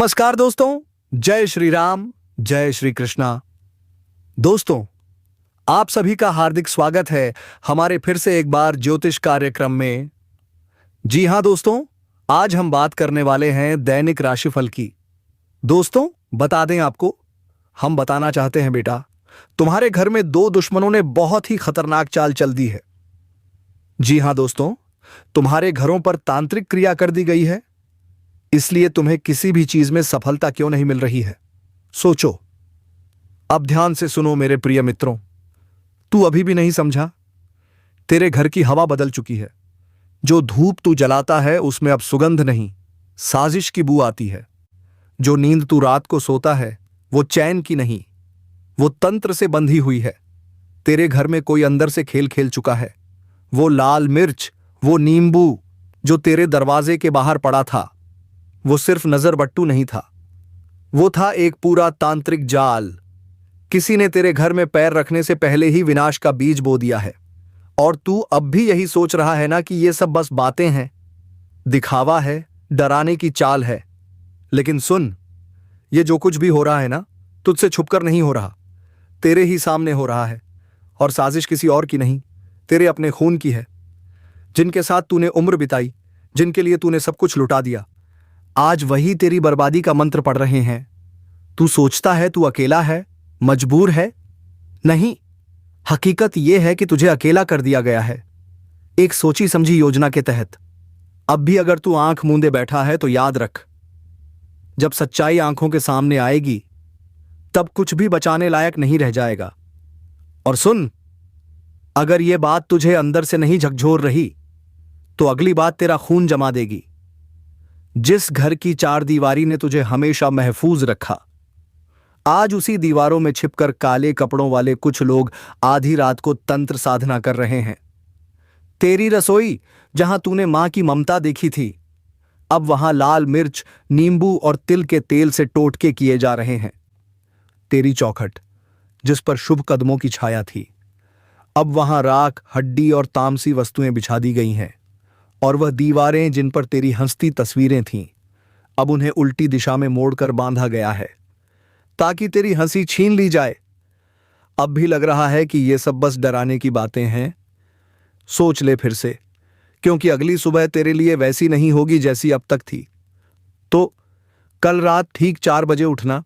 नमस्कार दोस्तों, जय श्री राम, जय श्री कृष्णा। दोस्तों, आप सभी का हार्दिक स्वागत है हमारे फिर से एक बार ज्योतिष कार्यक्रम में। जी हां दोस्तों, आज हम बात करने वाले हैं दैनिक राशिफल की। दोस्तों, बता दें आपको, हम बताना चाहते हैं बेटा, तुम्हारे घर में दो दुश्मनों ने बहुत ही खतरनाक चाल चल दी है। जी हां दोस्तों, तुम्हारे घरों पर तांत्रिक क्रिया कर दी गई है, इसलिए तुम्हें किसी भी चीज में सफलता क्यों नहीं मिल रही है। सोचो, अब ध्यान से सुनो मेरे प्रिय मित्रों। तू अभी भी नहीं समझा? तेरे घर की हवा बदल चुकी है। जो धूप तू जलाता है उसमें अब सुगंध नहीं, साजिश की बू आती है। जो नींद तू रात को सोता है वो चैन की नहीं, वो तंत्र से बंधी हुई है। तेरे घर में कोई अंदर से खेल खेल चुका है। वो लाल मिर्च, वो नींबू जो तेरे दरवाजे के बाहर पड़ा था, वो सिर्फ नजरबट्टू नहीं था, वो था एक पूरा तांत्रिक जाल। किसी ने तेरे घर में पैर रखने से पहले ही विनाश का बीज बो दिया है। और तू अब भी यही सोच रहा है ना कि ये सब बस बातें हैं, दिखावा है, डराने की चाल है। लेकिन सुन, ये जो कुछ भी हो रहा है ना, तुझसे छुपकर नहीं हो रहा, तेरे ही सामने हो रहा है। और साजिश किसी और की नहीं, तेरे अपने खून की है। जिनके साथ तूने उम्र बिताई, जिनके लिए तूने सब कुछ लुटा दिया, आज वही तेरी बर्बादी का मंत्र पढ़ रहे हैं। तू सोचता है तू अकेला है, मजबूर है। नहीं, हकीकत यह है कि तुझे अकेला कर दिया गया है, एक सोची समझी योजना के तहत। अब भी अगर तू आंख मूंदे बैठा है तो याद रख, जब सच्चाई आंखों के सामने आएगी तब कुछ भी बचाने लायक नहीं रह जाएगा। और सुन, अगर यह बात तुझे अंदर से नहीं झकझोर रही तो अगली बात तेरा खून जमा देगी। जिस घर की चार दीवारी ने तुझे हमेशा महफूज रखा, आज उसी दीवारों में छिपकर काले कपड़ों वाले कुछ लोग आधी रात को तंत्र साधना कर रहे हैं। तेरी रसोई, जहां तूने मां की ममता देखी थी, अब वहां लाल मिर्च, नींबू और तिल के तेल से टोटके किए जा रहे हैं। तेरी चौखट, जिस पर शुभ कदमों की छाया थी, अब वहां राख, हड्डी और तामसी वस्तुएं बिछा दी गई हैं। और वह दीवारें जिन पर तेरी हंसती तस्वीरें थीं, अब उन्हें उल्टी दिशा में मोड़कर बांधा गया है ताकि तेरी हंसी छीन ली जाए। अब भी लग रहा है कि ये सब बस डराने की बातें हैं? सोच ले फिर से, क्योंकि अगली सुबह तेरे लिए वैसी नहीं होगी जैसी अब तक थी। तो कल रात ठीक 4 बजे उठना।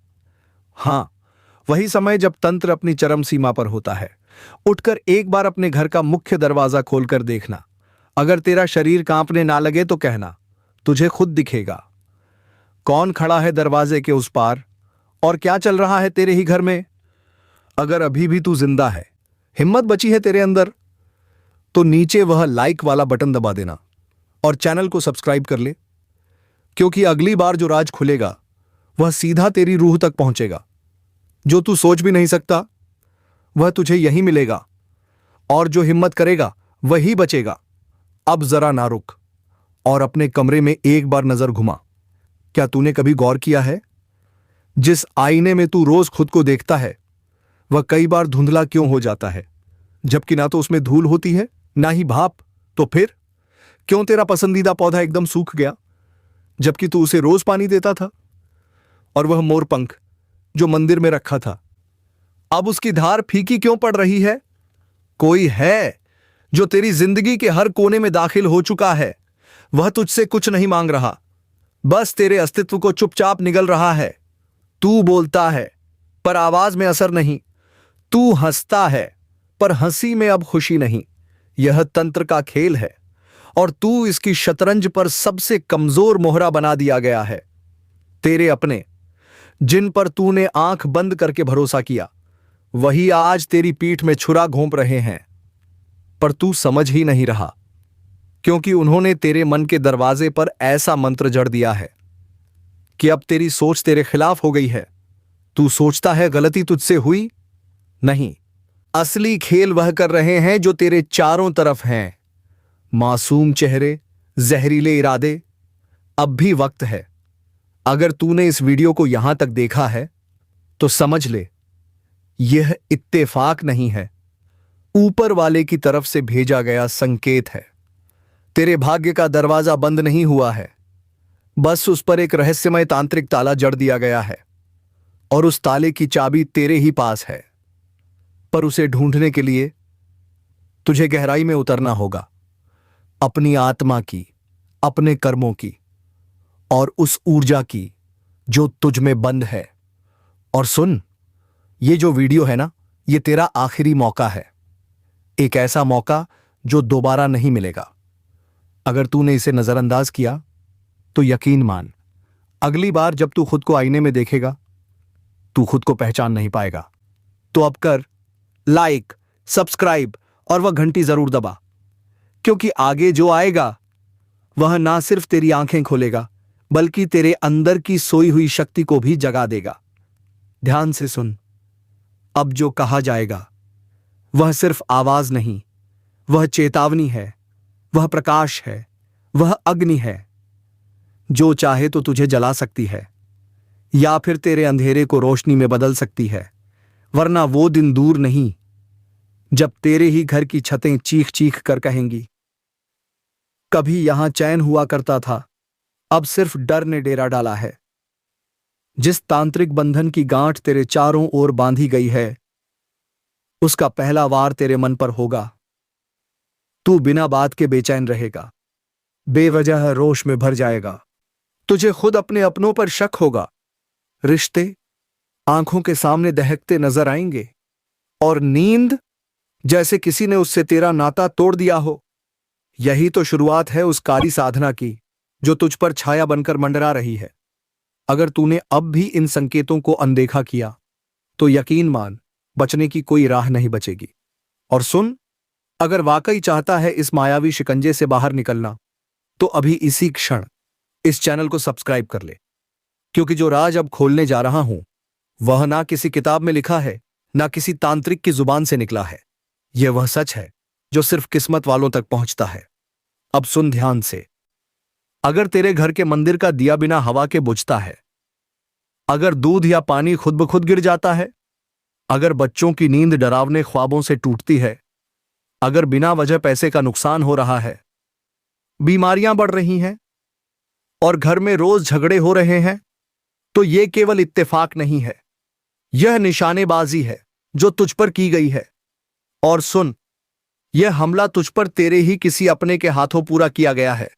हां, वही समय जब तंत्र अपनी चरम सीमा पर होता है। उठकर एक बार अपने घर का मुख्य दरवाजा खोलकर देखना। अगर तेरा शरीर कांपने ना लगे तो कहना, तुझे खुद दिखेगा कौन खड़ा है दरवाजे के उस पार और क्या चल रहा है तेरे ही घर में। अगर अभी भी तू जिंदा है, हिम्मत बची है तेरे अंदर, तो नीचे वह लाइक वाला बटन दबा देना और चैनल को सब्सक्राइब कर ले, क्योंकि अगली बार जो राज खुलेगा वह सीधा तेरी रूह तक पहुंचेगा। जो तू सोच भी नहीं सकता वह तुझे यही मिलेगा, और जो हिम्मत करेगा वही बचेगा। अब जरा ना रुक और अपने कमरे में एक बार नजर घुमा। क्या तूने कभी गौर किया है, जिस आईने में तू रोज खुद को देखता है वह कई बार धुंधला क्यों हो जाता है? जबकि ना तो उसमें धूल होती है, ना ही भाप। तो फिर क्यों तेरा पसंदीदा पौधा एकदम सूख गया, जबकि तू उसे रोज पानी देता था? और वह मोरपंख जो मंदिर में रखा था, अब उसकी धार फीकी क्यों पड़ रही है? कोई है जो तेरी जिंदगी के हर कोने में दाखिल हो चुका है। वह तुझसे कुछ नहीं मांग रहा, बस तेरे अस्तित्व को चुपचाप निगल रहा है। तू बोलता है पर आवाज में असर नहीं, तू हंसता है पर हंसी में अब खुशी नहीं। यह तंत्र का खेल है और तू इसकी शतरंज पर सबसे कमजोर मोहरा बना दिया गया है। तेरे अपने, जिन पर तूने आंख बंद करके भरोसा किया, वही आज तेरी पीठ में छुरा घोंप रहे हैं। पर तू समझ ही नहीं रहा, क्योंकि उन्होंने तेरे मन के दरवाजे पर ऐसा मंत्र जड़ दिया है कि अब तेरी सोच तेरे खिलाफ हो गई है। तू सोचता है गलती तुझसे हुई? नहीं, असली खेल वह कर रहे हैं जो तेरे चारों तरफ हैं। मासूम चेहरे, जहरीले इरादे। अब भी वक्त है। अगर तूने इस वीडियो को यहां तक देखा है तो समझ ले, यह इत्तेफाक नहीं है, ऊपर वाले की तरफ से भेजा गया संकेत है। तेरे भाग्य का दरवाजा बंद नहीं हुआ है, बस उस पर एक रहस्यमय तांत्रिक ताला जड़ दिया गया है और उस ताले की चाबी तेरे ही पास है। पर उसे ढूंढने के लिए तुझे गहराई में उतरना होगा, अपनी आत्मा की, अपने कर्मों की और उस ऊर्जा की जो तुझ में बंद है। और सुन, ये जो वीडियो है ना, ये तेरा आखिरी मौका है। एक ऐसा मौका जो दोबारा नहीं मिलेगा। अगर तूने इसे नजरअंदाज किया तो यकीन मान, अगली बार जब तू खुद को आईने में देखेगा तू खुद को पहचान नहीं पाएगा। तो अब कर लाइक, सब्सक्राइब और वह घंटी जरूर दबा, क्योंकि आगे जो आएगा वह ना सिर्फ तेरी आंखें खोलेगा बल्कि तेरे अंदर की सोई हुई शक्ति को भी जगा देगा। ध्यान से सुन, अब जो कहा जाएगा वह सिर्फ आवाज नहीं, वह चेतावनी है, वह प्रकाश है, वह अग्नि है जो चाहे तो तुझे जला सकती है या फिर तेरे अंधेरे को रोशनी में बदल सकती है। वरना वो दिन दूर नहीं जब तेरे ही घर की छतें चीख चीख कर कहेंगी, कभी यहां चैन हुआ करता था, अब सिर्फ डर ने डेरा डाला है। जिस तांत्रिक बंधन की गांठ तेरे चारों ओर बांधी गई है, उसका पहला वार तेरे मन पर होगा। तू बिना बात के बेचैन रहेगा, बेवजह रोष में भर जाएगा। तुझे खुद अपने अपनों पर शक होगा, रिश्ते आंखों के सामने दहकते नजर आएंगे और नींद जैसे किसी ने उससे तेरा नाता तोड़ दिया हो। यही तो शुरुआत है उस कारी साधना की जो तुझ पर छाया बनकर मंडरा रही है। अगर तूने अब भी इन संकेतों को अनदेखा किया तो यकीन मान, बचने की कोई राह नहीं बचेगी। और सुन, अगर वाकई चाहता है इस मायावी शिकंजे से बाहर निकलना, तो अभी इसी क्षण इस चैनल को सब्सक्राइब कर ले, क्योंकि जो राज अब खोलने जा रहा हूं वह ना किसी किताब में लिखा है, ना किसी तांत्रिक की जुबान से निकला है। यह वह सच है जो सिर्फ किस्मत वालों तक पहुंचता है। अब सुन ध्यान से, अगर तेरे घर के मंदिर का दिया बिना हवा के बुझता है, अगर दूध या पानी खुद ब खुद गिर जाता है, अगर बच्चों की नींद डरावने ख्वाबों से टूटती है, अगर बिना वजह पैसे का नुकसान हो रहा है, बीमारियां बढ़ रही हैं और घर में रोज झगड़े हो रहे हैं, तो यह केवल इत्तेफाक नहीं है, यह निशानेबाजी है जो तुझ पर की गई है। और सुन, यह हमला तुझ पर तेरे ही किसी अपने के हाथों पूरा किया गया है।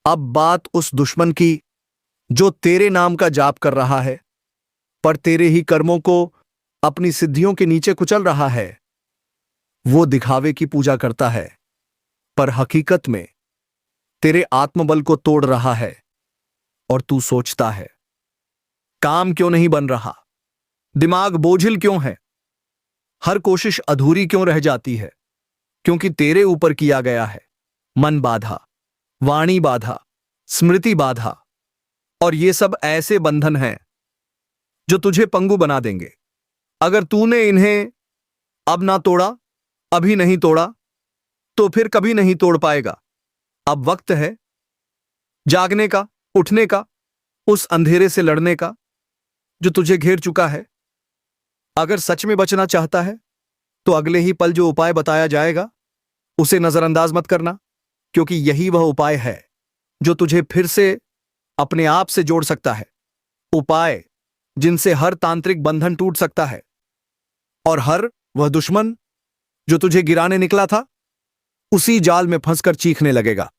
अब बात उस दुश्मन की जो तेरे नाम का जाप कर रहा है, पर तेरे ही कर्मों को अपनी सिद्धियों के नीचे कुचल रहा है। वो दिखावे की पूजा करता है, पर हकीकत में तेरे आत्मबल को तोड़ रहा है। और तू सोचता है, काम क्यों नहीं बन रहा, दिमाग बोझिल क्यों है, हर कोशिश अधूरी क्यों रह जाती है? क्योंकि तेरे ऊपर किया गया है मन बाधा, वाणी बाधा, स्मृति बाधा, और ये सब ऐसे बंधन हैं जो तुझे पंगु बना देंगे। अगर तूने इन्हें अब ना तोड़ा, अभी नहीं तोड़ा, तो फिर कभी नहीं तोड़ पाएगा। अब वक्त है जागने का, उठने का, उस अंधेरे से लड़ने का जो तुझे घेर चुका है। अगर सच में बचना चाहता है तो अगले ही पल जो उपाय बताया जाएगा उसे नजरअंदाज मत करना, क्योंकि यही वह उपाय है जो तुझे फिर से अपने आप से जोड़ सकता है। उपाय जिनसे हर तांत्रिक बंधन टूट सकता है और हर वह दुश्मन जो तुझे गिराने निकला था उसी जाल में फंसकर चीखने लगेगा।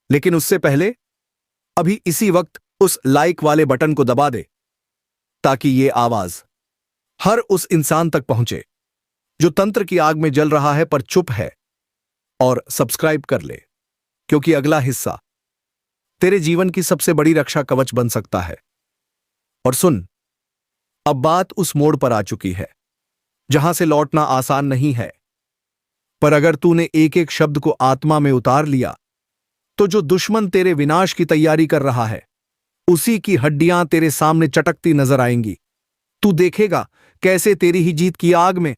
लेकिन उससे पहले अभी इसी वक्त उस लाइक वाले बटन को दबा दे, ताकि ये आवाज हर उस इंसान तक पहुंचे जो तंत्र की आग में जल रहा है पर चुप है। और सब्सक्राइब कर ले, क्योंकि अगला हिस्सा तेरे जीवन की सबसे बड़ी रक्षा कवच बन सकता है। और सुन, अब बात उस मोड़ पर आ चुकी है जहां से लौटना आसान नहीं है, पर अगर तूने एक एक शब्द को आत्मा में उतार लिया तो जो दुश्मन तेरे विनाश की तैयारी कर रहा है उसी की हड्डियां तेरे सामने चटकती नजर आएंगी। तू देखेगा कैसे तेरी ही जीत की आग में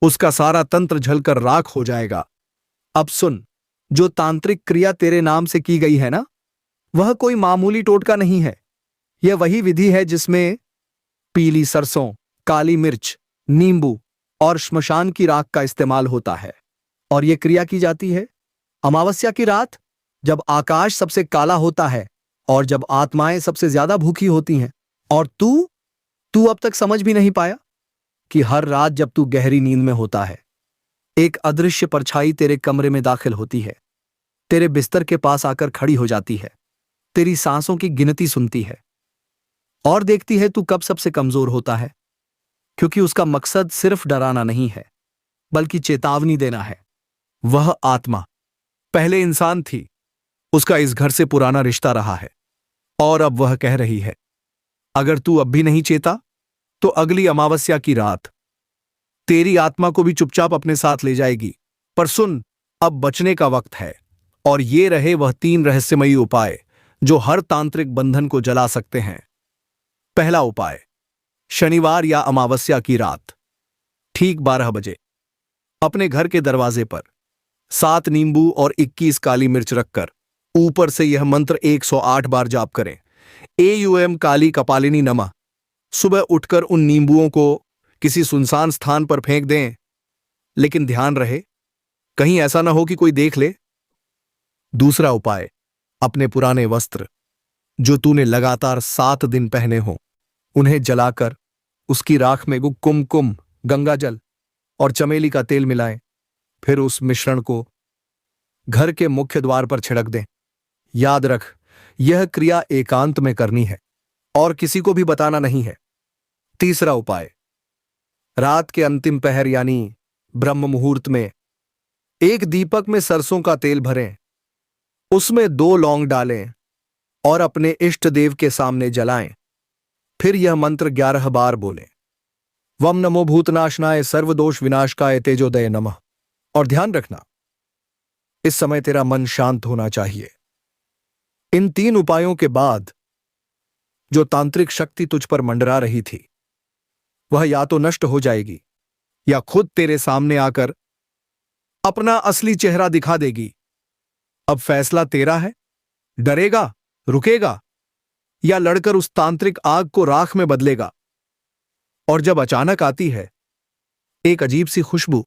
उसका सारा तंत्र जलकर राख हो जाएगा। अब सुन, जो तांत्रिक क्रिया तेरे नाम से की गई है ना, वह कोई मामूली टोटका नहीं है। यह वही विधि है जिसमें पीली सरसों, काली मिर्च, नींबू और श्मशान की राख का इस्तेमाल होता है। और यह क्रिया की जाती है अमावस्या की रात, जब आकाश सबसे काला होता है और जब आत्माएं सबसे ज्यादा भूखी होती हैं और तू अब तक समझ भी नहीं पाया कि हर रात जब तू गहरी नींद में होता है, एक अदृश्य परछाई तेरे कमरे में दाखिल होती है, तेरे बिस्तर के पास आकर खड़ी हो जाती है, तेरी सांसों की गिनती सुनती है और देखती है तू कब सबसे कमजोर होता है, क्योंकि उसका मकसद सिर्फ डराना नहीं है बल्कि चेतावनी देना है। वह आत्मा पहले इंसान थी, उसका इस घर से पुराना रिश्ता रहा है और अब वह कह रही है, अगर तू अब भी नहीं चेता तो अगली अमावस्या की रात तेरी आत्मा को भी चुपचाप अपने साथ ले जाएगी। पर सुन, अब बचने का वक्त है और ये रहे वह 3 रहस्यमयी उपाय जो हर तांत्रिक बंधन को जला सकते हैं। पहला उपाय, शनिवार या अमावस्या की रात ठीक 12 बजे अपने घर के दरवाजे पर 7 नींबू और 21 काली मिर्च रखकर ऊपर से यह मंत्र 108 बार जाप करें। एयुएम काली कपालिनी नमः। सुबह उठकर उन नींबुओं को किसी सुनसान स्थान पर फेंक दें, लेकिन ध्यान रहे कहीं ऐसा ना हो कि कोई देख ले। दूसरा उपाय, अपने पुराने वस्त्र जो तूने लगातार 7 दिन पहने हो उन्हें जलाकर उसकी राख में कुमकुम, गंगाजल और चमेली का तेल मिलाएं। फिर उस मिश्रण को घर के मुख्य द्वार पर छिड़क दें। याद रख, यह क्रिया एकांत में करनी है और किसी को भी बताना नहीं है। तीसरा उपाय, रात के अंतिम पहर यानी ब्रह्म मुहूर्त में एक दीपक में सरसों का तेल भरें, उसमें 2 लौंग डालें और अपने इष्ट देव के सामने जलाएं। फिर यह मंत्र 11 बार बोलें। वम नमो भूतनाशनाय सर्वदोष विनाशकाय तेजोदय नमः। और ध्यान रखना, इस समय तेरा मन शांत होना चाहिए। इन 3 उपायों के बाद जो तांत्रिक शक्ति तुझ पर मंडरा रही थी वह या तो नष्ट हो जाएगी या खुद तेरे सामने आकर अपना असली चेहरा दिखा देगी। अब फैसला तेरा है, डरेगा, रुकेगा या लड़कर उस तांत्रिक आग को राख में बदलेगा। और जब अचानक आती है एक अजीब सी खुशबू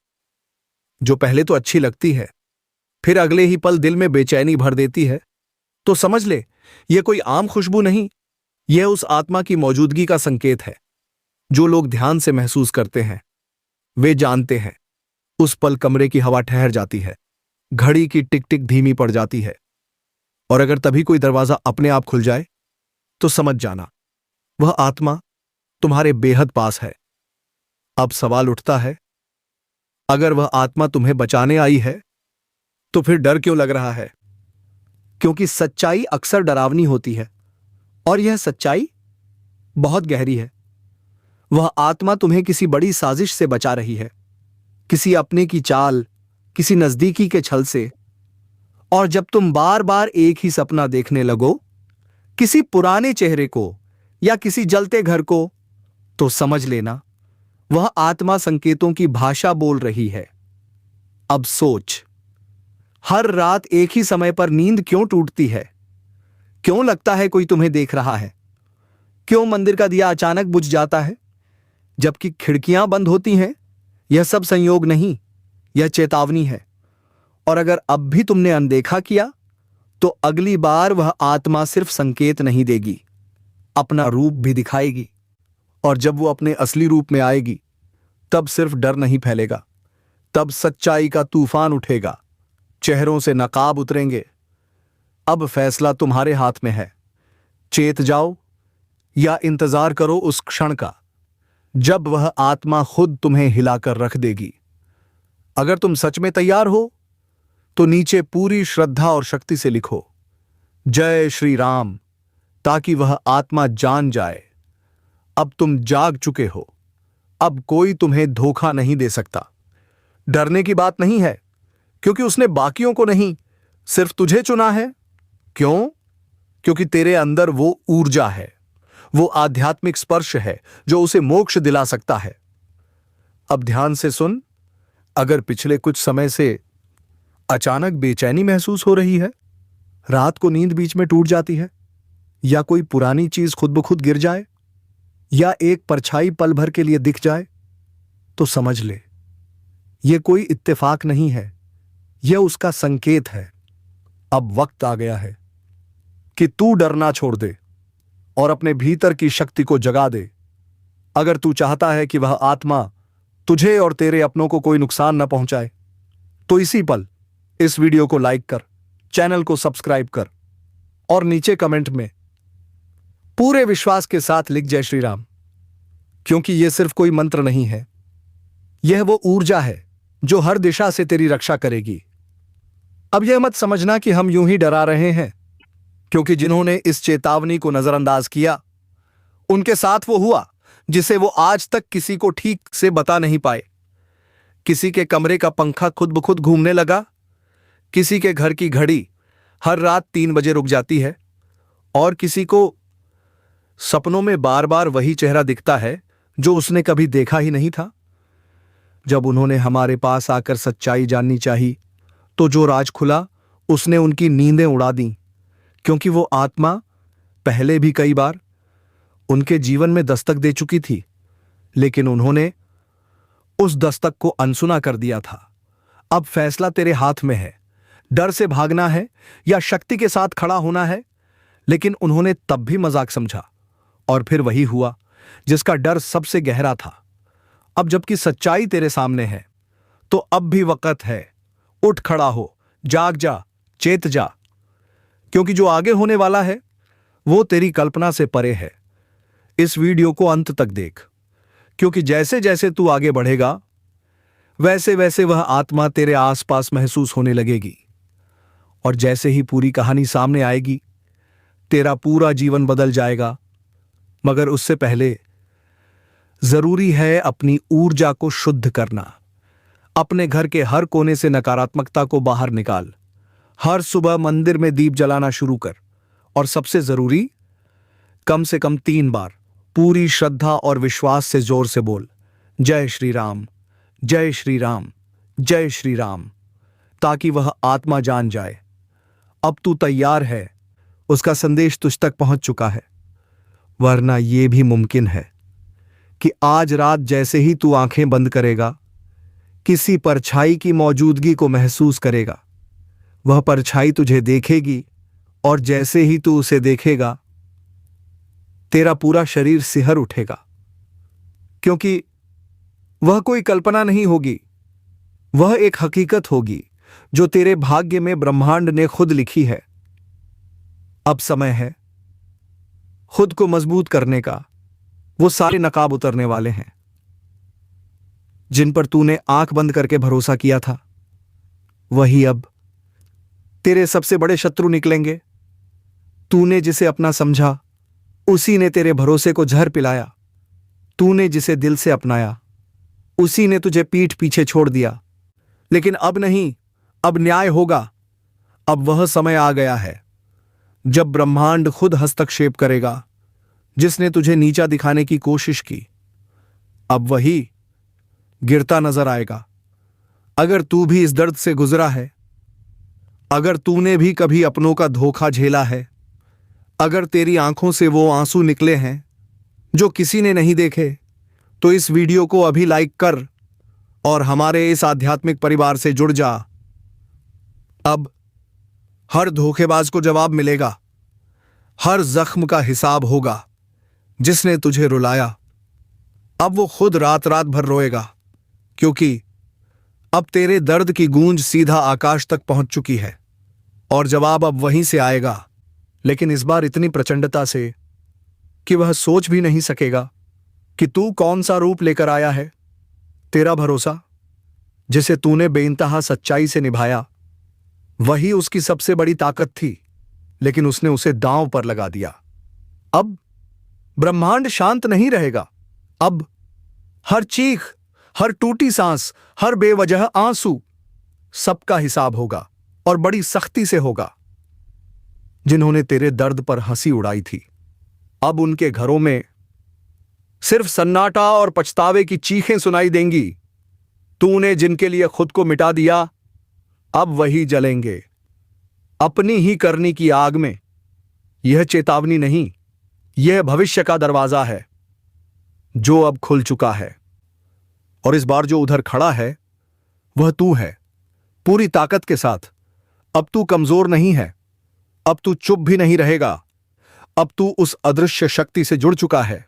जो पहले तो अच्छी लगती है फिर अगले ही पल दिल में बेचैनी भर देती है, तो समझ ले यह कोई आम खुशबू नहीं, यह उस आत्मा की मौजूदगी का संकेत है। जो लोग ध्यान से महसूस करते हैं वे जानते हैं उस पल कमरे की हवा ठहर जाती है, घड़ी की टिक टिक धीमी पड़ जाती है और अगर तभी कोई दरवाजा अपने आप खुल जाए तो समझ जाना वह आत्मा तुम्हारे बेहद पास है। अब सवाल उठता है, अगर वह आत्मा तुम्हें बचाने आई है तो फिर डर क्यों लग रहा है? क्योंकि सच्चाई अक्सर डरावनी होती है और यह सच्चाई बहुत गहरी है। वह आत्मा तुम्हें किसी बड़ी साजिश से बचा रही है, किसी अपने की चाल, किसी नजदीकी के छल से। और जब तुम बार बार एक ही सपना देखने लगो, किसी पुराने चेहरे को या किसी जलते घर को, तो समझ लेना वह आत्मा संकेतों की भाषा बोल रही है। अब सोच, हर रात एक ही समय पर नींद क्यों टूटती है? क्यों लगता है कोई तुम्हें देख रहा है? क्यों मंदिर का दिया अचानक बुझ जाता है जबकि खिड़कियां बंद होती हैं? यह सब संयोग नहीं, यह चेतावनी है। और अगर अब भी तुमने अनदेखा किया तो अगली बार वह आत्मा सिर्फ संकेत नहीं देगी, अपना रूप भी दिखाएगी। और जब वो अपने असली रूप में आएगी तब सिर्फ डर नहीं फैलेगा, तब सच्चाई का तूफान उठेगा, चेहरों से नकाब उतरेंगे। अब फैसला तुम्हारे हाथ में है, चेत जाओ या इंतजार करो उस क्षण का जब वह आत्मा खुद तुम्हें हिलाकर रख देगी। अगर तुम सच में तैयार हो तो नीचे पूरी श्रद्धा और शक्ति से लिखो, जय श्री राम, ताकि वह आत्मा जान जाए अब तुम जाग चुके हो, अब कोई तुम्हें धोखा नहीं दे सकता। डरने की बात नहीं है, क्योंकि उसने बाकियों को नहीं, सिर्फ तुझे चुना है। क्यों? क्योंकि तेरे अंदर वो ऊर्जा है, वो आध्यात्मिक स्पर्श है जो उसे मोक्ष दिला सकता है। अब ध्यान से सुन, अगर पिछले कुछ समय से अचानक बेचैनी महसूस हो रही है, रात को नींद बीच में टूट जाती है, या कोई पुरानी चीज खुद ब खुद गिर जाए, या एक परछाई पल भर के लिए दिख जाए, तो समझ ले यह कोई इत्तेफाक नहीं है, यह उसका संकेत है। अब वक्त आ गया है, कि तू डरना छोड़ दे और अपने भीतर की शक्ति को जगा दे। अगर तू चाहता है कि वह आत्मा तुझे और तेरे अपनों को कोई नुकसान न पहुंचाए, तो इसी पल इस वीडियो को लाइक कर, चैनल को सब्सक्राइब कर और नीचे कमेंट में पूरे विश्वास के साथ लिख जय श्री राम। क्योंकि यह सिर्फ कोई मंत्र नहीं है, यह वो ऊर्जा है जो हर दिशा से तेरी रक्षा करेगी। अब यह मत समझना कि हम यूं ही डरा रहे हैं, क्योंकि जिन्होंने इस चेतावनी को नजरअंदाज किया उनके साथ वो हुआ जिसे वो आज तक किसी को ठीक से बता नहीं पाए। किसी के कमरे का पंखा खुद ब खुद घूमने लगा, किसी के घर की घड़ी हर रात 3 बजे रुक जाती है, और किसी को सपनों में बार बार वही चेहरा दिखता है जो उसने कभी देखा ही नहीं था। जब उन्होंने हमारे पास आकर सच्चाई जाननी चाहिए तो जो राज खुला उसने उनकी नींदें उड़ा दी, क्योंकि वो आत्मा पहले भी कई बार उनके जीवन में दस्तक दे चुकी थी, लेकिन उन्होंने उस दस्तक को अनसुना कर दिया था। अब फैसला तेरे हाथ में है, डर से भागना है या शक्ति के साथ खड़ा होना है। लेकिन उन्होंने तब भी मजाक समझा, और फिर वही हुआ जिसका डर सबसे गहरा था। अब जबकि सच्चाई तेरे सामने है, तो अब भी वक्त है, उठ खड़ा हो, जाग जा, चेत जा, क्योंकि जो आगे होने वाला है वो तेरी कल्पना से परे है। इस वीडियो को अंत तक देख, क्योंकि जैसे जैसे तू आगे बढ़ेगा वैसे वैसे वह आत्मा तेरे आसपास महसूस होने लगेगी, और जैसे ही पूरी कहानी सामने आएगी तेरा पूरा जीवन बदल जाएगा। मगर उससे पहले जरूरी है अपनी ऊर्जा को शुद्ध करना। अपने घर के हर कोने से नकारात्मकता को बाहर निकाल। हर सुबह मंदिर में दीप जलाना शुरू कर, और सबसे जरूरी, कम से कम 3 बार पूरी श्रद्धा और विश्वास से जोर से बोल, जय श्री राम, जय श्री राम, जय श्री राम, ताकि वह आत्मा जान जाए अब तू तैयार है, उसका संदेश तुझ तक पहुंच चुका है। वरना यह भी मुमकिन है कि आज रात जैसे ही तू आंखें बंद करेगा, किसी परछाई की मौजूदगी को महसूस करेगा। वह परछाई तुझे देखेगी, और जैसे ही तू उसे देखेगा तेरा पूरा शरीर सिहर उठेगा, क्योंकि वह कोई कल्पना नहीं होगी, वह एक हकीकत होगी जो तेरे भाग्य में ब्रह्मांड ने खुद लिखी है। अब समय है खुद को मजबूत करने का। वो सारे नकाब उतरने वाले हैं जिन पर तूने आंख बंद करके भरोसा किया था, वही अब तेरे सबसे बड़े शत्रु निकलेंगे। तूने जिसे अपना समझा उसी ने तेरे भरोसे को जहर पिलाया। तूने जिसे दिल से अपनाया उसी ने तुझे पीठ पीछे छोड़ दिया। लेकिन अब नहीं, अब न्याय होगा। अब वह समय आ गया है जब ब्रह्मांड खुद हस्तक्षेप करेगा। जिसने तुझे नीचा दिखाने की कोशिश की, अब वही गिरता नजर आएगा। अगर तू भी इस दर्द से गुजरा है, अगर तूने भी कभी अपनों का धोखा झेला है, अगर तेरी आंखों से वो आंसू निकले हैं जो किसी ने नहीं देखे, तो इस वीडियो को अभी लाइक कर और हमारे इस आध्यात्मिक परिवार से जुड़ जा। अब हर धोखेबाज को जवाब मिलेगा, हर जख्म का हिसाब होगा। जिसने तुझे रुलाया अब वो खुद रात रात भर रोएगा, क्योंकि अब तेरे दर्द की गूंज सीधा आकाश तक पहुंच चुकी है, और जवाब अब वहीं से आएगा। लेकिन इस बार इतनी प्रचंडता से कि वह सोच भी नहीं सकेगा कि तू कौन सा रूप लेकर आया है। तेरा भरोसा, जिसे तूने बेइंतहा सच्चाई से निभाया, वही उसकी सबसे बड़ी ताकत थी, लेकिन उसने उसे दांव पर लगा दिया। अब ब्रह्मांड शांत नहीं रहेगा। अब हर चीख, हर टूटी सांस, हर बेवजह आंसू, सबका हिसाब होगा, और बड़ी सख्ती से होगा। जिन्होंने तेरे दर्द पर हंसी उड़ाई थी, अब उनके घरों में सिर्फ सन्नाटा और पछतावे की चीखें सुनाई देंगी। तूने जिनके लिए खुद को मिटा दिया, अब वही जलेंगे अपनी ही करनी की आग में। यह चेतावनी नहीं, यह भविष्य का दरवाजा है जो अब खुल चुका है। और इस बार जो उधर खड़ा है वह तू है, पूरी ताकत के साथ। अब तू कमजोर नहीं है, अब तू चुप भी नहीं रहेगा। अब तू उस अदृश्य शक्ति से जुड़ चुका है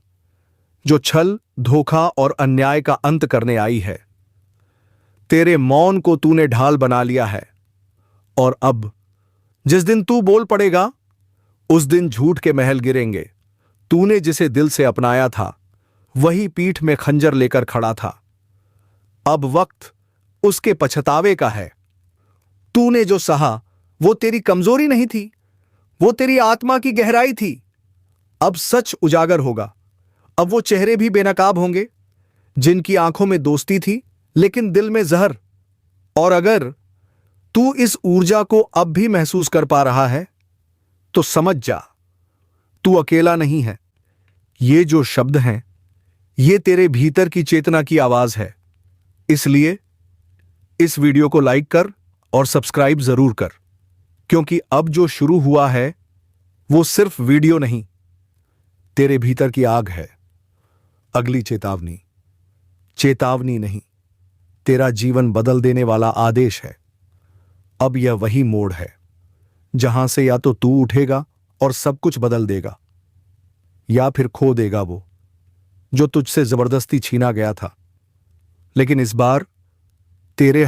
जो छल, धोखा और अन्याय का अंत करने आई है। तेरे मौन को तूने ढाल बना लिया है और अब जिस दिन तू बोल पड़ेगा उस दिन झूठ के महल गिरेंगे। तूने जिसे दिल से अपनाया था वही पीठ में खंजर लेकर खड़ा था। अब वक्त उसके पछतावे का है। तूने जो सहा वो तेरी कमजोरी नहीं थी, वो तेरी आत्मा की गहराई थी। अब सच उजागर होगा। अब वो चेहरे भी बेनकाब होंगे जिनकी आंखों में दोस्ती थी लेकिन दिल में जहर। और अगर तू इस ऊर्जा को अब भी महसूस कर पा रहा है तो समझ जा, तू अकेला नहीं है। ये जो शब्द हैं ये तेरे भीतर की चेतना की आवाज है। इसलिए इस वीडियो को लाइक कर और सब्सक्राइब जरूर कर, क्योंकि अब जो शुरू हुआ है वो सिर्फ वीडियो नहीं, तेरे भीतर की आग है। अगली चेतावनी, चेतावनी नहीं, तेरा जीवन बदल देने वाला आदेश है। अब यह वही मोड़ है जहां से या तो तू उठेगा और सब कुछ बदल देगा, या फिर खो देगा वो जो तुझसे जबरदस्ती छीना गया था। लेकिन इस बार तेरे